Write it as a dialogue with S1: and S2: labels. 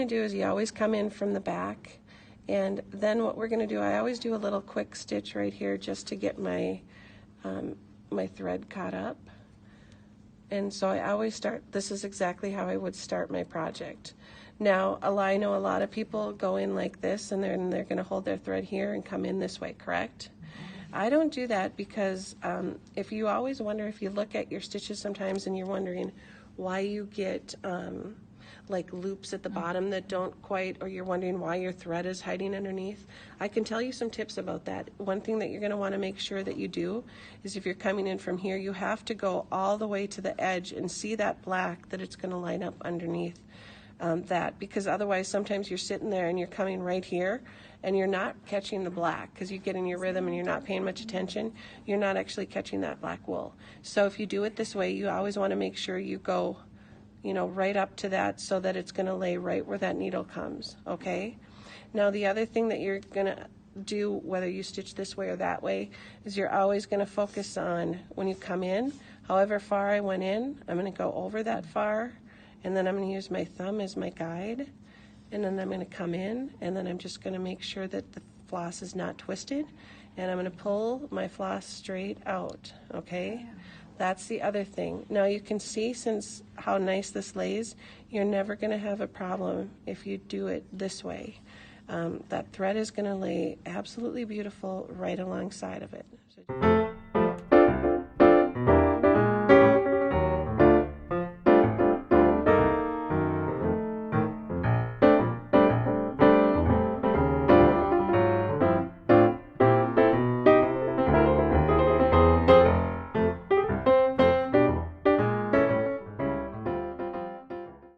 S1: going to do is you always come in from the back, and then what we're going to do, I always do a little quick stitch right here just to get my my thread caught up. And so I always start, this is exactly how I would start my project. Now, I know a lot of people go in like this, and they're going to hold their thread here and come in this way, correct? I don't do that because if you always wonder, if you look at your stitches sometimes and you're wondering why you get like loops at the bottom that don't quite, or you're wondering why your thread is hiding underneath, I can tell you some tips about that. One thing that you're going to want to make sure that you do is, if you're coming in from here, you have to go all the way to the edge and see that black, that it's going to line up underneath that, because otherwise sometimes you're sitting there and you're coming right here and you're not catching the black because you get in your rhythm and you're not paying much attention. You're not actually catching that black wool. So if you do it this way, you always want to make sure you go, you know, right up to that so that it's going to lay right where that needle comes, okay? Now the other thing that you're going to do, whether you stitch this way or that way, is you're always going to focus on, when you come in, however far I went in, I'm going to go over that far, and then I'm going to use my thumb as my guide, and then I'm going to come in, and then I'm just going to make sure that the floss is not twisted, and I'm going to pull my floss straight out, okay? That's the other thing. Now you can see, since how nice this lays, you're never going to have a problem if you do it this way. That thread is going to lay absolutely beautiful right alongside of it.